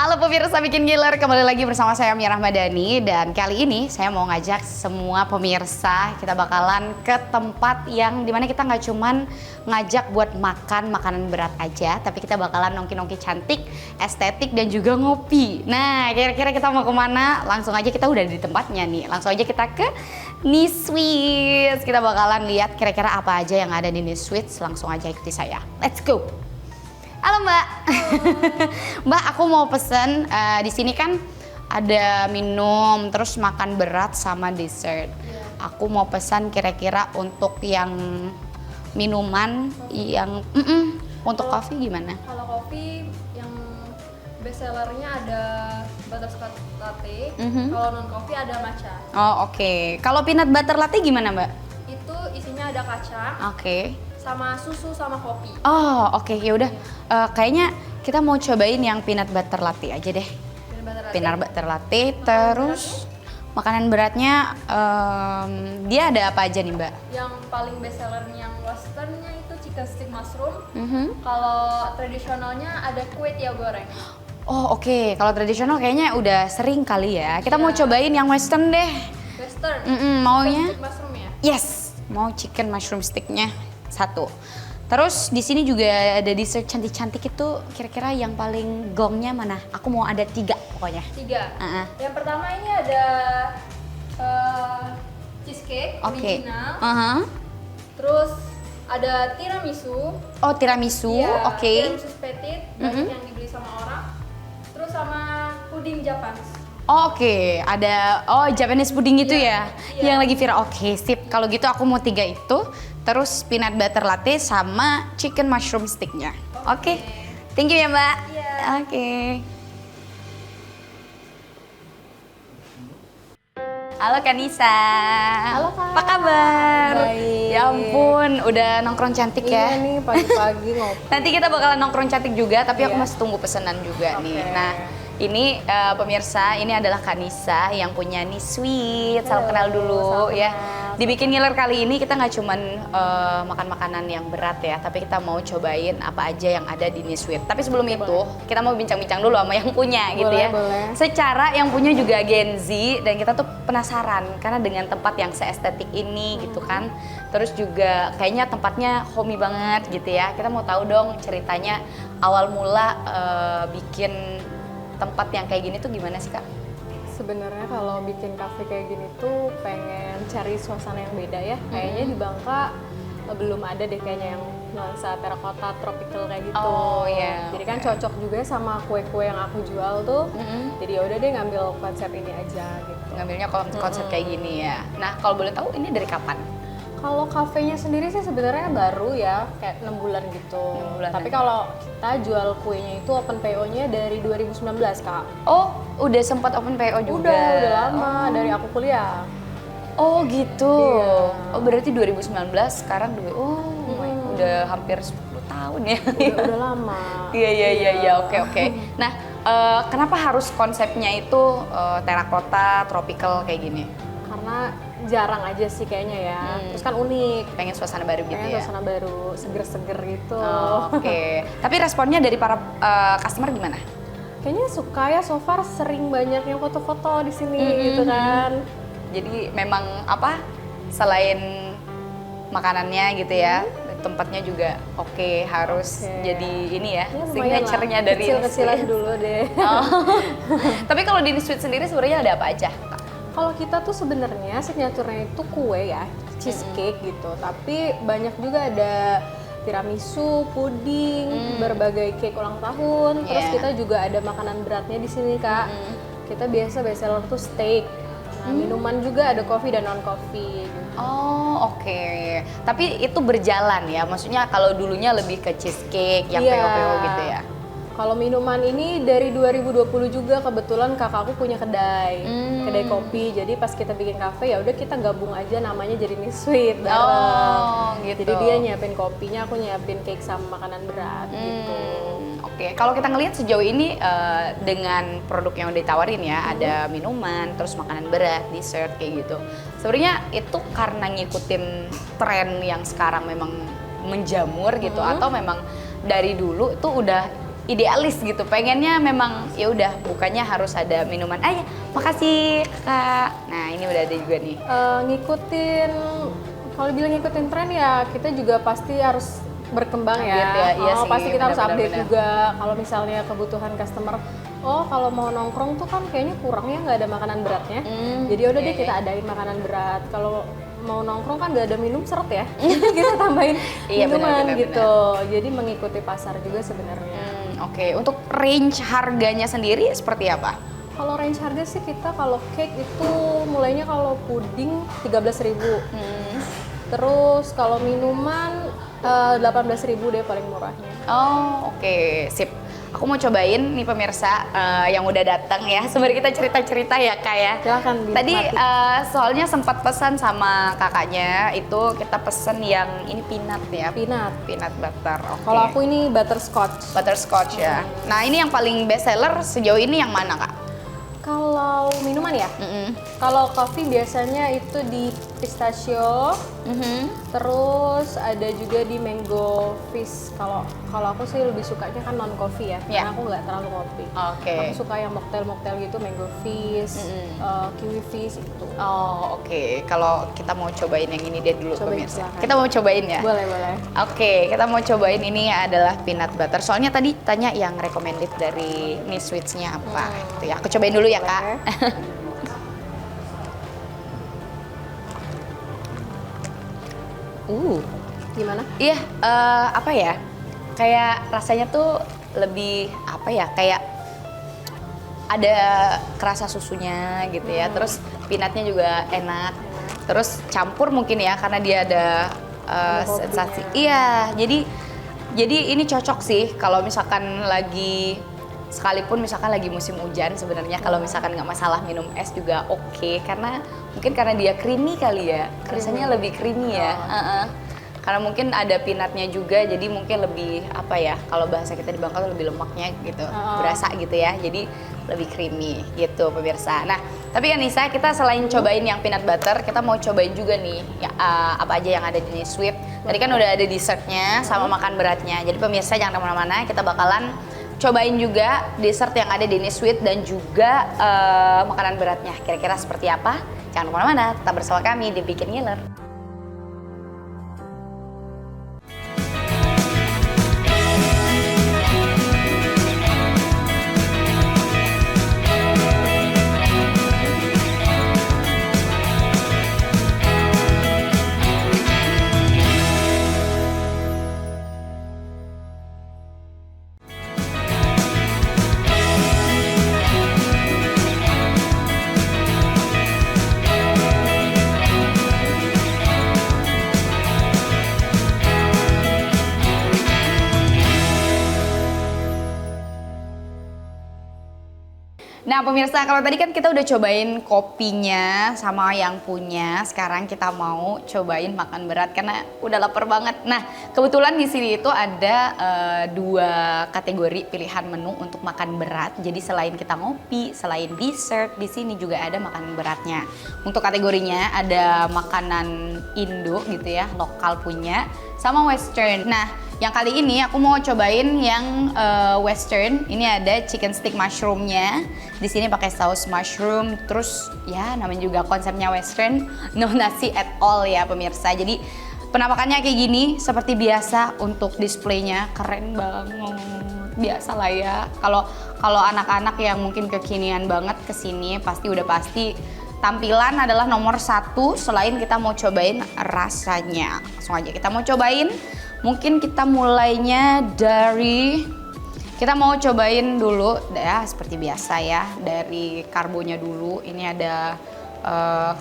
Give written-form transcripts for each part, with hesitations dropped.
Halo pemirsa Bikin Giler, kembali lagi bersama saya Mia Rahmadani. Dan kali ini saya mau ngajak semua pemirsa, kita bakalan ke tempat yang dimana kita nggak cuman ngajak buat makan makanan berat aja, tapi kita bakalan nongki-nongki cantik, estetik, dan juga ngopi. Nah, kira-kira kita mau kemana? Langsung aja, kita udah di tempatnya nih. Langsung aja kita ke Nisweets. Kita bakalan lihat kira-kira apa aja yang ada di Nisweets. Langsung aja ikuti saya. Let's go! Halo Mbak. Mbak, aku mau pesen di sini kan ada minum, terus makan berat sama dessert. Aku mau pesan kira-kira untuk yang minuman, yang untuk kopi gimana? Kalau kopi yang best sellernya ada butterscotch latte. Kalau non kopi ada matcha. Oh oke. Kalau peanut butter latte gimana Mbak? Itu isinya ada kacang. Oke. Sama susu sama kopi. Oh oke, ya udah. Kayaknya kita mau cobain yang peanut butter latte aja deh. Peanut butter latte, terus makanan beratnya dia ada apa aja nih Mbak? Yang paling best sellernya yang westernnya itu chicken stick mushroom. Kalau tradisionalnya ada kue tiaw goreng. Oh oke, kalau tradisional kayaknya udah sering kali ya. Kita mau cobain yang western deh. Western. Maunya? Chicken stick mushroom ya? Yes, mau chicken mushroom sticknya satu. Terus di sini juga ada dessert cantik-cantik itu. Kira-kira yang paling gongnya mana? Aku mau ada 3 pokoknya. 3. Yang pertama ini ada cheesecake original. Terus ada tiramisu. Oh tiramisu, Iya, oke. Tiramisu petit, banyak yang dibeli sama orang. Terus sama puding Jepang. Oh, oke, ada Japanese pudding itu ya, Iya. yang lagi viral. Oke, sip. Kalau gitu aku mau 3 itu, terus peanut butter latte sama chicken mushroom sticknya. Oke. Thank you ya Mbak. Iya. Oke. Halo Kanisa. Halo, Kak. Apa kabar? Baik. Ya ampun, udah nongkrong cantik ya. Iya nih pagi-pagi ngopi. Nanti kita bakalan nongkrong cantik juga, tapi aku Iya. masih tunggu pesanan juga nih. Oke. Nah, ini pemirsa, ini adalah Kanisa yang punya Nisweets. Salam kenal dulu salam ya. kenal. Dibikin ngiler kali ini kita nggak cuman makan makanan yang berat ya, tapi kita mau cobain apa aja yang ada di Nisweets. Tapi sebelum itu, kita mau bincang-bincang dulu sama yang punya gitu ya. Boleh. Secara yang punya juga Gen Z, dan kita tuh penasaran karena dengan tempat yang seestetik ini gitu kan. Terus juga kayaknya tempatnya homey banget gitu ya. Kita mau tahu dong ceritanya awal mula bikin tempat yang kayak gini tuh gimana sih Kak? Sebenarnya kalau bikin kafe kayak gini tuh pengen cari suasana yang beda ya. Kayaknya di Bangka belum ada deh kayaknya yang nuansa terakota tropical kayak gitu. Oh iya. Jadi kan cocok juga sama kue-kue yang aku jual tuh. Jadi yaudah deh ngambil konsep ini aja gitu. Ngambilnya konsep kayak gini ya. Nah kalau boleh tahu ini dari kapan? Kalau kafenya sendiri sih sebenarnya baru ya, kayak 6 bulan gitu. 6 bulan. Tapi kalau kita jual kuenya itu open PO-nya dari 2019, Kak. Oh udah sempat open PO juga? Udah lama dari aku kuliah. Oh gitu. Iya. Oh berarti 2019 sekarang udah hampir 10 tahun ya. Udah lama. Iya, oke. Nah, kenapa harus konsepnya itu terakota, tropical kayak gini? Karena jarang aja sih kayaknya ya. Terus kan unik. Pengen suasana baru gitu Pengen ya? suasana baru, seger-seger gitu. Oke. Tapi responnya dari para customer gimana? Kayaknya suka ya, so far sering banyak yang foto-foto di sini gitu kan. Jadi memang apa? Selain makanannya gitu ya, tempatnya juga oke, harus jadi ini ya, Ya, lumayan signature-nya lah. dari Kecil-kecilan Nisweets. dulu deh. Oh. Tapi kalau di Nisweets sendiri sebenarnya ada apa aja? Kalau kita tuh sebenarnya signaturenya itu kue ya, cheesecake gitu. Tapi banyak juga ada tiramisu, puding, berbagai cake ulang tahun. Terus Yeah. kita juga ada makanan beratnya di sini Kak. Kita biasa best seller tuh steak. Nah, minuman juga ada coffee dan non coffee. Oh oke. Tapi itu berjalan ya, maksudnya kalau dulunya lebih ke cheesecake, yang Iya. PO-PO gitu ya? Kalau minuman ini dari 2020 juga kebetulan kakakku punya kedai kopi. Jadi pas kita bikin kafe ya udah kita gabung aja namanya jadi Nisweets bareng. Oh gitu. Jadi dia nyiapin kopinya, aku nyiapin cake sama makanan berat gitu. Oke, kalau kita ngelihat sejauh ini dengan produk yang udah ditawarin ya, ada minuman, terus makanan berat, dessert kayak gitu. Sebenarnya itu karena ngikutin tren yang sekarang memang menjamur gitu, atau memang dari dulu tuh udah idealis gitu. Pengennya memang ya udah bukannya harus ada minuman aja. Makasih Kak. Nah, ini udah ada juga nih. Ngikutin, kalau bilang ngikutin tren ya kita juga pasti harus berkembang ya. Update ya, iya sih, Pasti kita harus benar-benar, update benar. juga. Kalau misalnya kebutuhan customer, oh kalau mau nongkrong tuh kan kayaknya kurang ya, nggak ada makanan beratnya. Jadi udah deh oke. kita adain makanan berat. Kalau mau nongkrong kan nggak ada minum seret ya, kita tambahin Iya, minuman benar, gitu. Jadi mengikuti pasar juga sebenarnya. Oke, untuk range harganya sendiri seperti apa? Kalau range harga sih kita kalau cake itu mulainya kalau puding 13.000. Terus kalau minuman 18.000 deh paling murahnya. Oh, oke, sip. Aku mau cobain nih pemirsa yang udah datang ya. Sembari kita cerita-cerita ya Kak ya. Silakan dinikmati. Tadi soalnya sempat pesan sama kakaknya itu kita pesen yang ini peanut ya. Peanut butter. Oke. Kalau aku ini butterscotch. Butterscotch ya. Nah, ini yang paling best seller sejauh ini yang mana Kak? Kalau minuman ya, kalau coffee biasanya itu di pistachio, terus ada juga di mango fizz. Kalau aku sih lebih sukanya kan non coffee ya, Iya. karena aku nggak terlalu kopi. Oke. Aku suka yang mocktail gitu, mango fizz, kiwi fizz itu. Oh, oke. Kalau kita mau cobain yang ini deh dulu Cobain, pemirsa. silakan. Kita mau cobain ya? Boleh. Oke, kita mau cobain ini adalah peanut butter. Soalnya tadi tanya yang recommended dari Miss Sweets-nya apa gitu ya. Aku cobain dulu ya, Kak. Gimana? Iya, apa ya? Kayak rasanya tuh lebih apa ya? Kayak ada kerasa susunya gitu ya. Terus peanutnya juga enak. Terus campur mungkin ya karena dia ada kopinya. sensasi. Iya, jadi ini cocok sih kalau misalkan lagi sekalipun misalkan lagi musim hujan sebenarnya kalau misalkan nggak masalah minum es juga oke karena mungkin karena dia creamy kali ya. Rasanya lebih creamy ya. Karena mungkin ada peanutnya juga jadi mungkin lebih apa ya kalau bahasa kita di Bangka tuh lebih lemaknya gitu berasa gitu ya jadi lebih creamy gitu pemirsa. Nah tapi kan Nisa kita selain cobain yang peanut butter kita mau cobain juga nih ya, apa aja yang ada di sweet. Tadi kan udah ada dessertnya sama makan beratnya jadi pemirsa jangan kemana-mana kita bakalan cobain juga dessert yang ada di Sweet dan juga makanan beratnya kira-kira seperti apa. Jangan kemana-mana tetap bersama kami di Bikin Ngiler. Nah pemirsa, kalau tadi kan kita udah cobain kopinya sama yang punya. Sekarang kita mau cobain makan berat karena udah lapar banget. Nah kebetulan di sini itu ada dua kategori pilihan menu untuk makan berat. Jadi selain kita ngopi, selain dessert, di sini juga ada makanan beratnya. Untuk kategorinya ada makanan Indo gitu ya, lokal punya, sama Western. Nah yang kali ini aku mau cobain yang Western. Ini ada chicken stick mushroomnya. Di sini pakai saus mushroom. Terus ya namanya juga konsepnya Western, no nasi at all ya pemirsa. Jadi penampakannya kayak gini seperti biasa. Untuk displaynya keren banget. Biasa lah ya. Kalau anak-anak yang mungkin kekinian banget kesini pasti udah pasti tampilan adalah nomor satu. Selain kita mau cobain rasanya. Langsung aja kita mau cobain. Mungkin kita mulainya dari, kita mau cobain dulu ya seperti biasa ya, dari karbonya dulu. Ini ada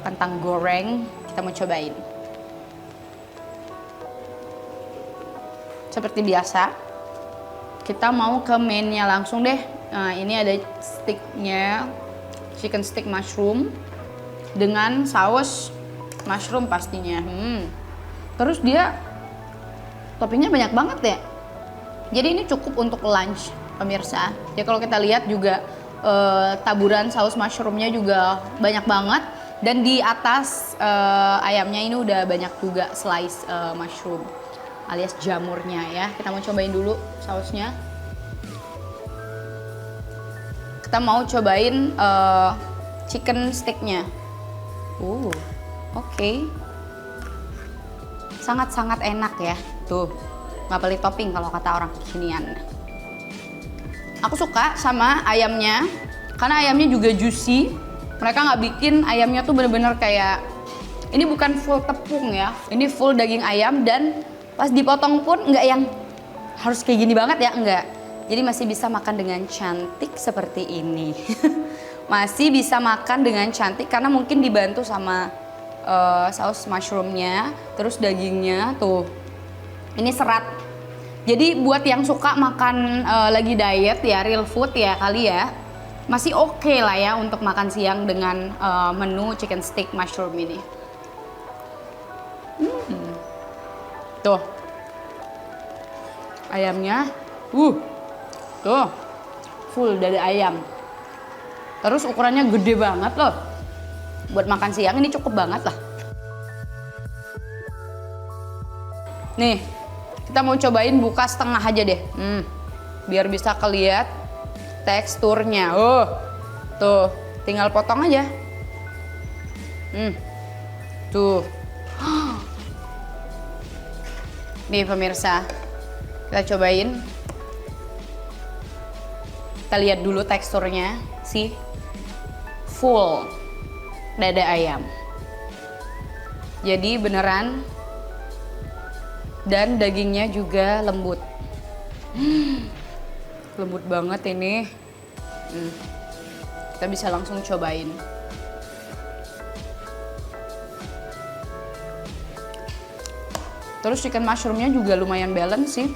kentang goreng, kita mau cobain. Seperti biasa, kita mau ke mainnya langsung deh. Nah, ini ada sticknya, chicken stick mushroom dengan saus mushroom pastinya. Terus dia toppingnya banyak banget ya. Jadi ini cukup untuk lunch pemirsa. Ya kalau kita lihat juga taburan saus mushroomnya juga banyak banget. Dan di atas ayamnya ini udah banyak juga slice mushroom alias jamurnya ya. Kita mau cobain dulu sausnya. kita mau cobain chicken sticknya. Oke. Sangat-sangat enak ya. Tuh, nggak pelit topping kalau kata orang kekinian. Aku suka sama ayamnya, karena ayamnya juga juicy. Mereka nggak bikin ayamnya tuh bener-bener kayak, ini bukan full tepung ya, ini full daging ayam, dan pas dipotong pun nggak yang harus kayak gini banget ya, enggak. Jadi masih bisa makan dengan cantik seperti ini. Masih bisa makan dengan cantik karena mungkin dibantu sama saus mushroomnya, terus dagingnya tuh. Ini serat. Jadi buat yang suka makan lagi diet ya, real food ya kali ya, masih oke lah ya untuk makan siang dengan menu chicken stick mushroom ini. Tuh. Ayamnya, tuh, full dari ayam. Terus ukurannya gede banget loh. Buat makan siang ini cukup banget lah. Nih, kita mau cobain buka setengah aja deh. Biar bisa kelihat teksturnya. Tuh, tinggal potong aja. Tuh. Nih pemirsa, kita cobain. Kita lihat dulu teksturnya sih. Full dada ayam. Jadi beneran, dan dagingnya juga lembut. Lembut banget ini. Kita bisa langsung cobain. Terus chicken mushroomnya juga lumayan balance sih.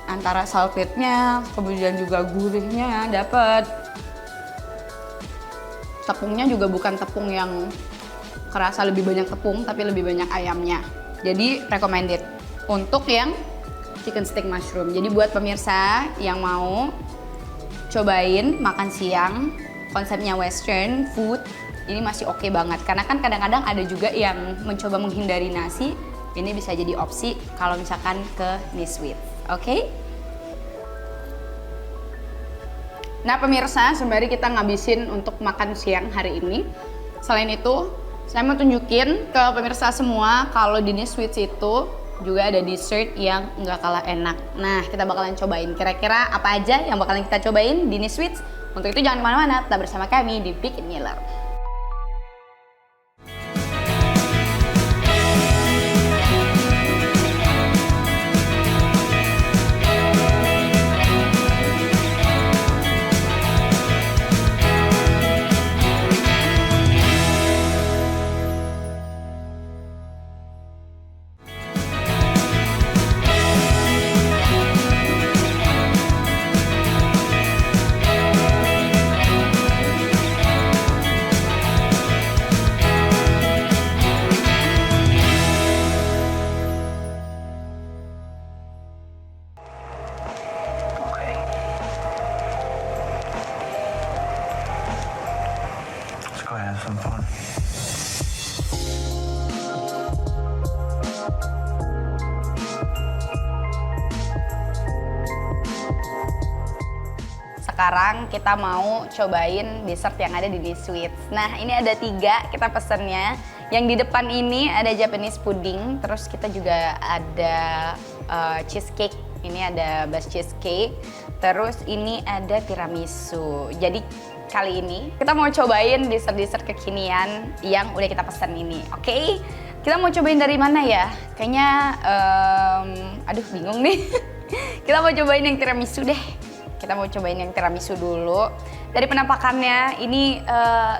Antara saltednya, kemudian juga gurihnya dapet. Tepungnya juga bukan tepung yang kerasa lebih banyak tepung, tapi lebih banyak ayamnya. Jadi recommended untuk yang chicken stick mushroom. Jadi buat pemirsa yang mau cobain makan siang, konsepnya western food, ini masih oke banget. Karena kan kadang-kadang ada juga yang mencoba menghindari nasi. Ini bisa jadi opsi kalau misalkan ke Nisweet, oke? Nah pemirsa, sembari kita ngabisin untuk makan siang hari ini, selain itu, saya mau tunjukin ke pemirsa semua kalau di Nisweet itu juga ada dessert yang nggak kalah enak. Nah, kita bakalan cobain kira-kira apa aja yang bakalan kita cobain di Nisweet. Untuk itu jangan kemana-mana, tetap bersama kami di Bikin Ngiler. Let's go have some fun. Sekarang kita mau cobain dessert yang ada di Nisweet. Nah, ini ada 3 kita pesennya. Yang di depan ini ada Japanese pudding, terus kita juga ada cheesecake. Ini ada base cheesecake, terus ini ada tiramisu. Jadi kali ini kita mau cobain dessert-dessert kekinian yang udah kita pesen ini, oke? Kita mau cobain dari mana ya? Kayaknya, aduh bingung nih. Kita mau cobain yang tiramisu deh. Kita mau cobain yang tiramisu dulu. Dari penampakannya ini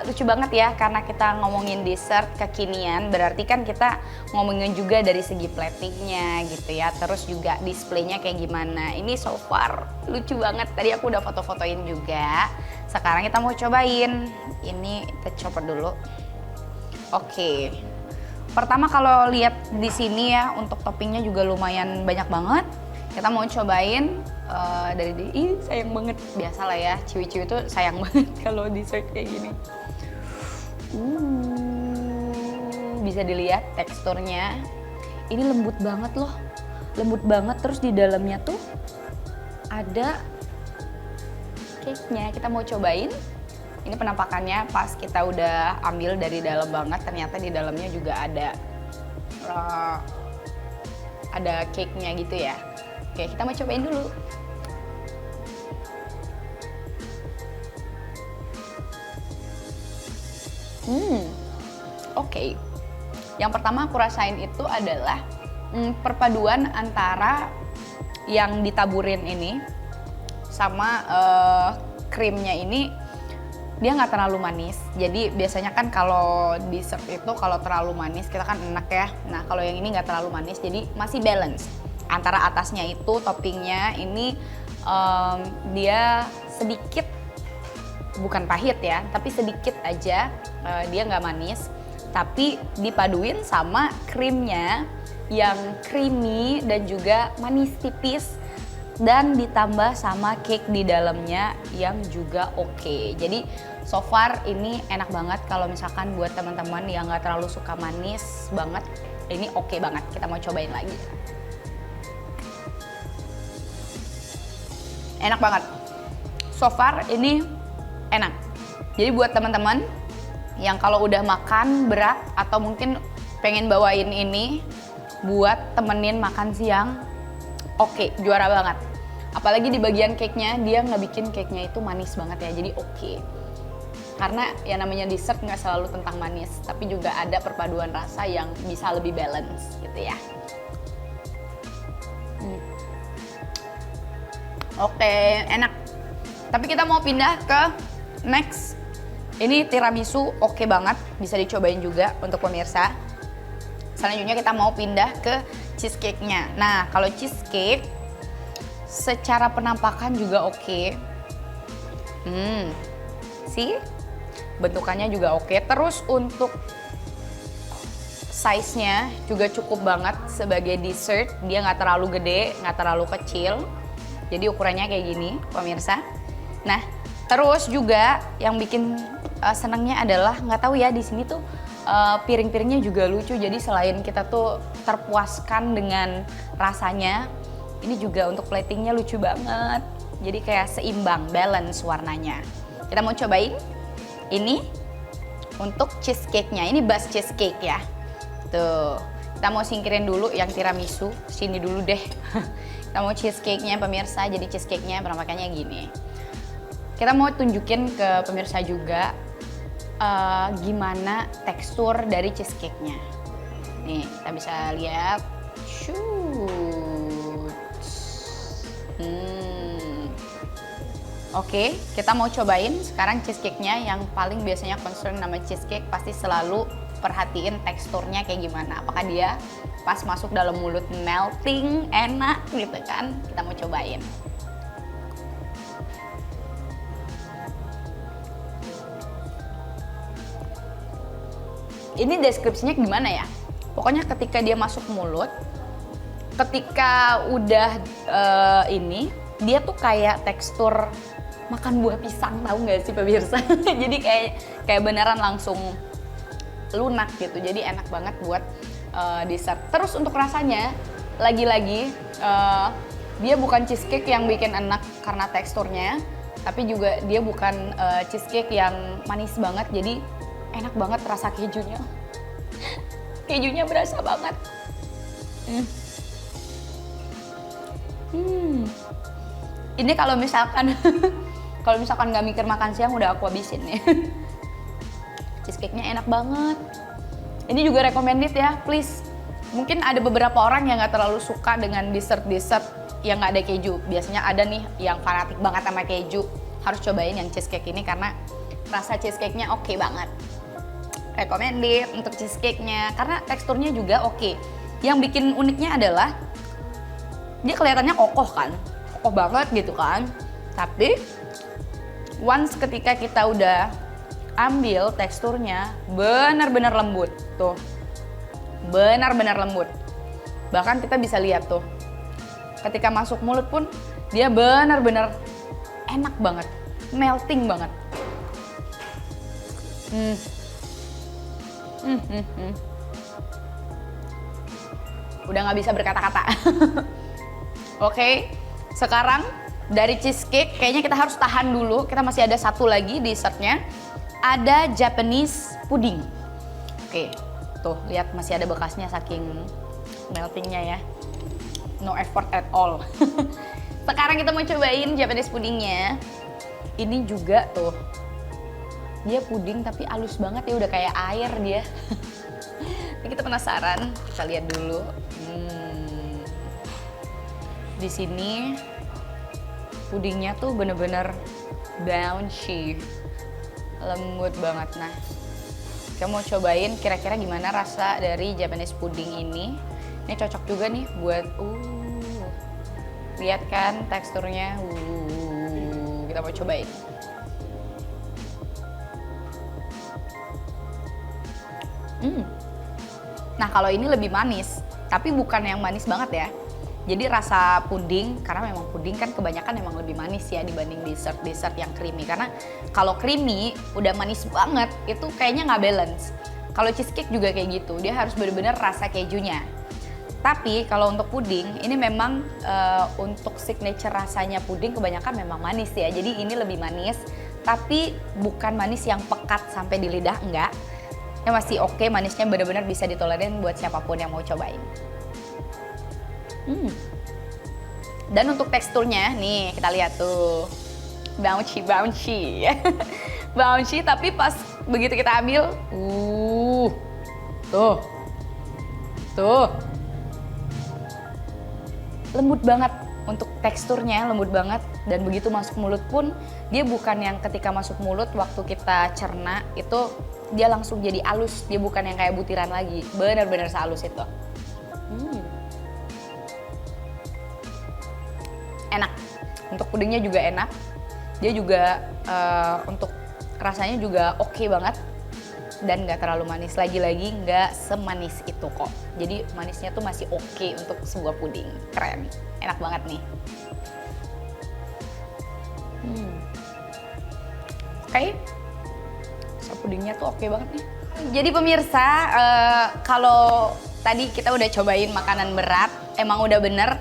lucu banget ya, karena kita ngomongin dessert kekinian, berarti kan kita ngomongin juga dari segi platingnya gitu ya, terus juga displaynya kayak gimana. Ini so far lucu banget, tadi aku udah foto-fotoin juga. Sekarang kita mau cobain, ini kita coba dulu. Oke. Pertama kalau lihat di sini ya, untuk toppingnya juga lumayan banyak banget. Kita mau cobain dari sayang banget, biasalah ya, ciwi-ciwi itu sayang banget kalau dessert kayak gini. Bisa dilihat teksturnya, ini lembut banget loh, lembut banget. Terus di dalamnya tuh ada cake-nya. Kita mau cobain. Ini penampakannya pas kita udah ambil dari dalam banget, ternyata di dalamnya juga ada cake-nya gitu ya. Oke, kita mau cobain dulu. Oke. Yang pertama aku rasain itu adalah perpaduan antara yang ditaburin ini sama krimnya ini, dia nggak terlalu manis. Jadi biasanya kan kalau dessert itu kalau terlalu manis kita kan enak ya. Nah kalau yang ini nggak terlalu manis, jadi masih balance. Antara atasnya itu toppingnya ini dia sedikit, bukan pahit ya, tapi sedikit aja dia nggak manis. Tapi dipaduin sama krimnya yang creamy dan juga manis tipis, dan ditambah sama cake di dalamnya yang juga oke. Jadi so far ini enak banget kalau misalkan buat teman-teman yang nggak terlalu suka manis banget, ini oke banget. Kita mau cobain lagi. Enak banget. So far ini enak. Jadi buat teman-teman yang kalau udah makan berat atau mungkin pengen bawain ini buat temenin makan siang, oke, juara banget. Apalagi di bagian cake-nya, dia nggak bikin cake-nya itu manis banget ya, jadi oke. Karena yang namanya dessert nggak selalu tentang manis, tapi juga ada perpaduan rasa yang bisa lebih balance gitu ya. Oke, enak. Tapi kita mau pindah ke next. Ini tiramisu oke banget, bisa dicobain juga untuk pemirsa. Selanjutnya kita mau pindah ke cheesecake-nya. Nah, kalau cheesecake secara penampakan juga oke. See? Bentukannya juga oke. Terus untuk size-nya juga cukup banget sebagai dessert. Dia nggak terlalu gede, nggak terlalu kecil. Jadi ukurannya kayak gini, pemirsa. Nah, terus juga yang bikin senangnya adalah, nggak tahu ya, di sini tuh piring-piringnya juga lucu. Jadi selain kita tuh terpuaskan dengan rasanya, ini juga untuk platingnya lucu banget. Jadi kayak seimbang, balance warnanya. Kita mau cobain ini untuk cheesecake-nya. Ini base cheesecake ya. Tuh, kita mau singkirin dulu yang tiramisu. Sini dulu deh. Kita mau cheesecake-nya pemirsa. Jadi cheesecake-nya penampakannya gini. Kita mau tunjukin ke pemirsa juga gimana tekstur dari cheesecake-nya. Nih, kita bisa lihat. Oke, kita mau cobain sekarang cheesecake-nya. Yang paling biasanya concern nama cheesecake pasti selalu perhatiin teksturnya kayak gimana. Apakah dia pas masuk dalam mulut melting, enak gitu kan. Kita mau cobain. Ini deskripsinya gimana ya? Pokoknya ketika dia masuk mulut, ketika udah ini, dia tuh kayak tekstur makan buah pisang, tahu nggak sih pemirsa? Jadi kayak beneran langsung lunak gitu. Jadi enak banget buat dessert. Terus untuk rasanya, lagi-lagi dia bukan cheesecake yang bikin enak karena teksturnya, tapi juga dia bukan cheesecake yang manis banget. Jadi enak banget rasa kejunya. Kejunya berasa banget. Ini kalau misalkan nggak mikir makan siang udah aku habisin ya. Cheesecake-nya enak banget. Ini juga recommended ya, please. Mungkin ada beberapa orang yang nggak terlalu suka dengan dessert yang nggak ada keju. Biasanya ada nih yang fanatik banget sama keju. Harus cobain yang cheesecake ini karena rasa cheesecake-nya oke banget. Recommended untuk cheesecake-nya karena teksturnya juga oke. Yang bikin uniknya adalah dia kelihatannya kokoh kan, kokoh banget gitu kan. Tapi once ketika kita udah ambil, teksturnya benar-benar lembut tuh, benar-benar lembut. Bahkan kita bisa lihat tuh, ketika masuk mulut pun dia benar-benar enak banget, melting banget. Udah nggak bisa berkata-kata. Oke, sekarang Dari cheesecake kayaknya kita harus tahan dulu. Kita masih ada satu lagi dessertnya. Ada Japanese pudding. Oke, tuh lihat masih ada bekasnya saking meltingnya ya. No effort at all. Sekarang kita mau cobain Japanese puddingnya. Ini juga tuh, dia puding tapi halus banget ya, udah kayak air dia. Ini kita penasaran, kita lihat dulu. Di sini pudingnya tuh bener-bener bouncy, lembut banget. Nah, kita mau cobain kira-kira gimana rasa dari Japanese pudding ini. Ini cocok juga nih buat lihat kan teksturnya. Kita mau cobain. Nah, kalau ini lebih manis, tapi bukan yang manis banget ya. Jadi rasa puding, karena memang puding kan kebanyakan memang lebih manis ya dibanding dessert yang creamy. Karena kalau creamy udah manis banget, itu kayaknya nggak balance. Kalau cheesecake juga kayak gitu, dia harus benar-benar rasa kejunya. Tapi kalau untuk puding, ini memang untuk signature rasanya puding kebanyakan memang manis ya. Jadi ini lebih manis, tapi bukan manis yang pekat sampai di lidah, enggak. Ini masih oke, manisnya benar-benar bisa ditolerin buat siapapun yang mau cobain. Dan untuk teksturnya, nih kita lihat tuh, bouncy. Bouncy, tapi pas begitu kita ambil, tuh. Lembut banget untuk teksturnya, lembut banget. Dan begitu masuk mulut pun, dia bukan yang ketika masuk mulut waktu kita cerna, itu dia langsung jadi halus. Dia bukan yang kayak butiran lagi, benar-benar sehalus itu. Enak, untuk pudingnya juga enak, dia juga untuk rasanya juga oke banget dan nggak terlalu manis, lagi-lagi nggak semanis itu kok. Jadi manisnya tuh masih oke untuk sebuah puding, keren, enak banget nih. Oke, pudingnya tuh oke banget nih. Jadi pemirsa, kalau tadi kita udah cobain makanan berat, emang udah bener.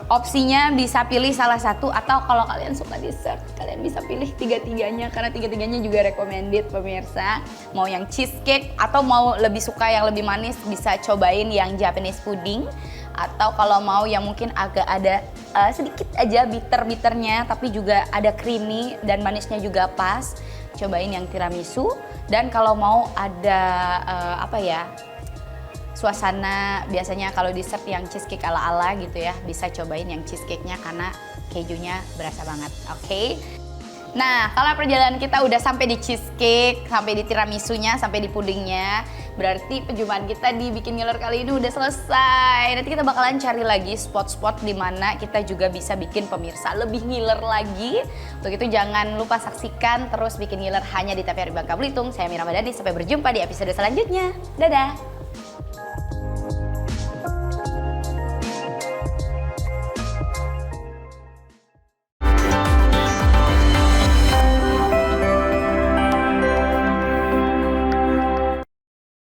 Opsinya bisa pilih salah satu, atau kalau kalian suka dessert, kalian bisa pilih tiga-tiganya, karena tiga-tiganya juga recommended pemirsa. Mau yang cheesecake atau mau lebih suka yang lebih manis, bisa cobain yang Japanese pudding. Atau kalau mau yang mungkin agak ada sedikit aja bitter-bitternya, tapi juga ada creamy dan manisnya juga pas, cobain yang tiramisu. Dan kalau mau ada suasana, biasanya kalau dessert yang cheesecake ala-ala gitu ya, bisa cobain yang cheesecake-nya karena kejunya berasa banget, oke? Nah, kalau perjalanan kita udah sampai di cheesecake, sampai di tiramisunya, sampai di pudingnya, berarti perjumpaan kita di Bikin Ngiler kali ini udah selesai. Nanti kita bakalan cari lagi spot-spot di mana kita juga bisa bikin pemirsa lebih ngiler lagi. Untuk itu jangan lupa saksikan terus Bikin Ngiler hanya di TVRI Bangka Belitung. Saya Mira Madani, sampai berjumpa di episode selanjutnya. Dadah!